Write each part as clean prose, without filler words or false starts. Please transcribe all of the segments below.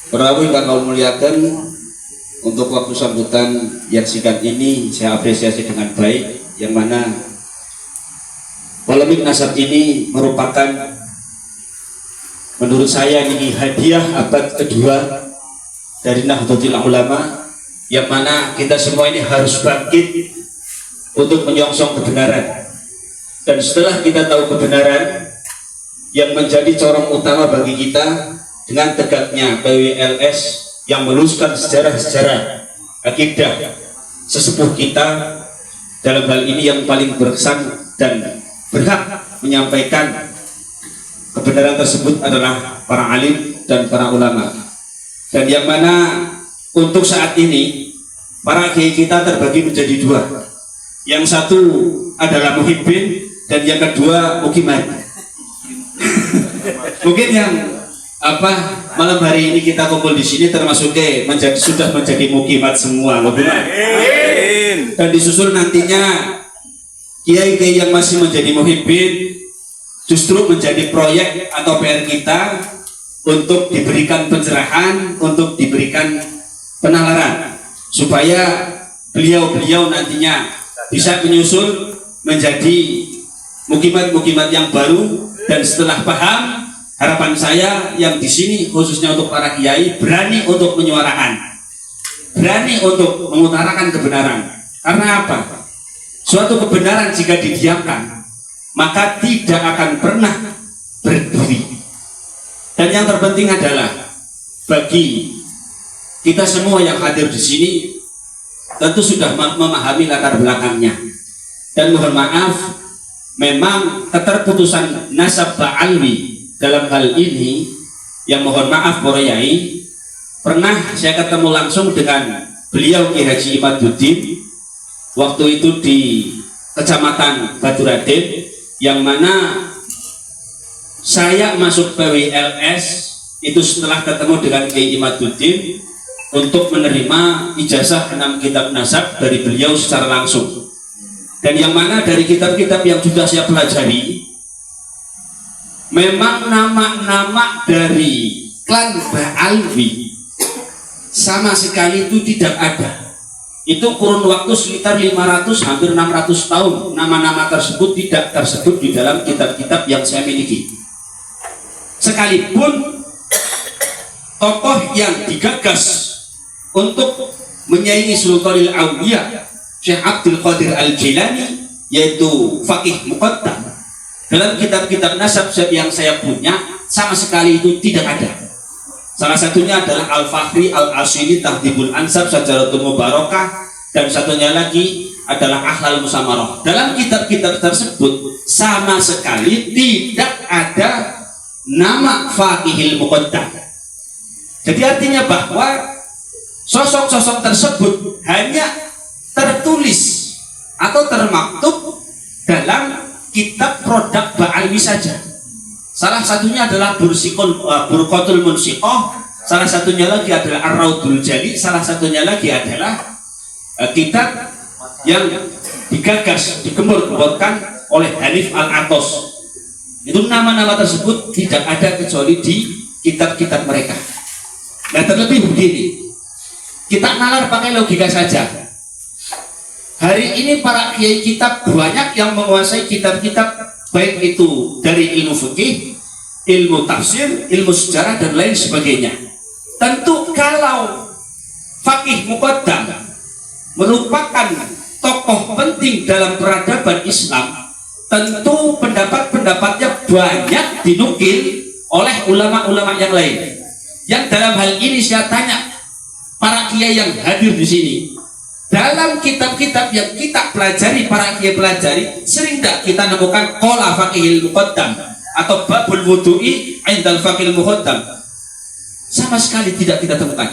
Prabu ingkang kula muliaken, untuk waktu sambutan yang singkat ini saya apresiasi dengan baik, yang mana polemik nasab ini merupakan menurut saya ini hadiah abad kedua dari Nahdlatul Ulama, yang mana kita semua ini harus bangkit untuk menyongsong kebenaran. Dan setelah kita tahu kebenaran, yang menjadi corong utama bagi kita dengan tegaknya PWLS yang meluluskan sejarah-sejarah akidah sesepuh kita, dalam hal ini yang paling berkesan dan berhak menyampaikan kebenaran tersebut adalah para alim dan para ulama. Dan yang mana untuk saat ini para kiai kita terbagi menjadi dua. Yang satu adalah muhibbin dan yang kedua mukimat. Mungkin yang malam hari ini kita kumpul di sini termasuk sudah menjadi mukimat semua, dan disusul nantinya kiai-kiai yang masih menjadi muhibbin justru menjadi proyek atau PR kita untuk diberikan pencerahan, untuk diberikan penalaran, supaya beliau-beliau nantinya bisa menyusul menjadi mukimat-mukimat yang baru. Dan setelah paham, harapan saya yang di sini khususnya untuk para kiai berani untuk menyuarakan, berani untuk mengutarakan kebenaran. Karena apa? Suatu kebenaran jika didiamkan maka tidak akan pernah berdiri. Dan yang terpenting adalah bagi kita semua yang hadir di sini tentu sudah memahami latar belakangnya. Dan mohon maaf, memang keterputusan nasab ba'alwi dalam hal ini, yang mohon maaf para yai, pernah saya ketemu langsung dengan beliau Ki Haji Imaduddin waktu itu di Kecamatan Baturaden, yang mana saya masuk PWLS itu setelah ketemu dengan Kiai Imaduddin untuk menerima ijazah 6 kitab nasab dari beliau secara langsung. Dan yang mana dari kitab-kitab yang sudah saya pelajari, memang nama-nama dari klan Ba'alwi sama sekali itu tidak ada. Itu kurun waktu sekitar 500 hampir 600 tahun nama-nama tersebut tidak tersebut di dalam kitab-kitab yang saya miliki. Sekalipun tokoh yang digagas untuk menyaingi Sultanul Auliya Syekh Abdul Qadir Al-Jilani, yaitu Faqih Muqaddam, dalam kitab-kitab nasab yang saya punya sama sekali itu tidak ada. Salah satunya adalah Al-Fakhri Al-Asili Tahdibul Ansab Sajaratul Mubarakah, dan satunya lagi adalah Ahlal Musamarah. Dalam kitab-kitab tersebut sama sekali tidak ada nama Faqihil Muqaddam. Jadi artinya bahwa sosok-sosok tersebut hanya tertulis atau termaktub dalam kitab produk Ba'alwi saja. Salah satunya adalah Burqatul Munsiqah, salah satunya lagi adalah Ar-Raudul Jali, salah satunya lagi adalah kitab yang digagas, digembur-gemburkan oleh Hanif Al-Atos. Itu nama-nama tersebut tidak ada kecuali di kitab-kitab mereka. Nah, terlebih begini, kita nalar pakai logika saja. Hari ini para kiai kitab banyak yang menguasai kitab-kitab, baik itu dari ilmu fikih, ilmu tafsir, ilmu sejarah dan lain sebagainya. Tentu kalau Faqih Muqaddam merupakan tokoh penting dalam peradaban Islam, tentu pendapat-pendapatnya banyak dinukil oleh ulama-ulama yang lain. Yang dalam hal ini saya tanya para kiai yang hadir di sini, dalam kitab-kitab yang kita pelajari, para kiai pelajari, sering tidak kita nemukan qala faqihil muqaddam atau babul wudu'i indal faqihil muqaddam? Sama sekali tidak kita temukan.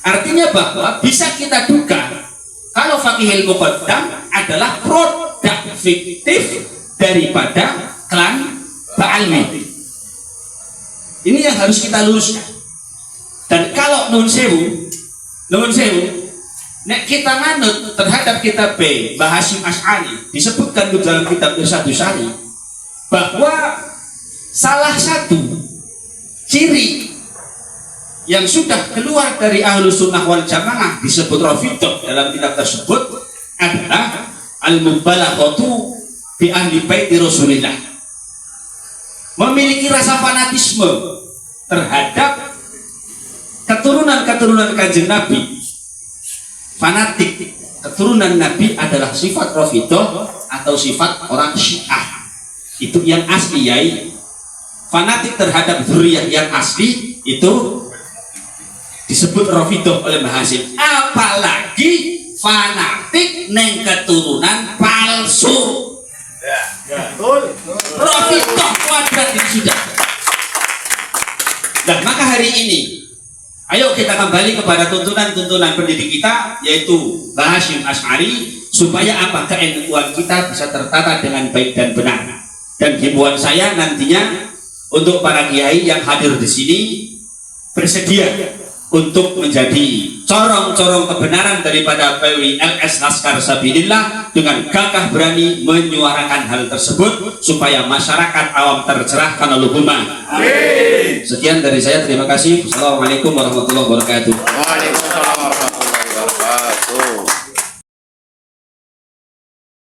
Artinya bahwa bisa kita duga kalau faqihil muqaddam adalah produk fiktif daripada klan Ba'alwi. Ini yang harus kita luruskan. Dan kalau nun sewu, nek kita nganut terhadap kitab B Mbah Hasyim Asy'ari, disebutkan di dalam kitab Irsyadus Sari bahwa salah satu ciri yang sudah keluar dari Ahlus Sunnah wal Jamaah disebut Rafidhah dalam kitab tersebut adalah al-mubalaghatu fi ahli baiti Rasulillah, memiliki rasa fanatisme terhadap keturunan-keturunan Kanjeng Nabi. Fanatik keturunan Nabi adalah sifat Rafidhah atau sifat orang Syiah. Itu yang asli, yai. Fanatik terhadap dzurriyyah yang asli itu disebut Rafidhah oleh Mbah Hasyim. Apalagi fanatik neng keturunan palsu. Rafidhah kuadrat ini sudah. Nah, maka hari ini ayo kita kembali kepada tuntunan-tuntunan pendidik kita, yaitu Mbah Hasyim Asy'ari, supaya apa, ke-NU-an kita bisa tertata dengan baik dan benar. Dan himbauan saya nantinya untuk para kiai yang hadir di sini bersedia untuk menjadi corong-corong kebenaran daripada PWLS Laskar Sabilillah, dengan gagah berani menyuarakan hal tersebut supaya masyarakat awam tercerahkan. Allahumma amin. Sekian dari saya, terima kasih. Assalamualaikum warahmatullahi wabarakatuh. Waalaikumsalam warahmatullahi wabarakatuh.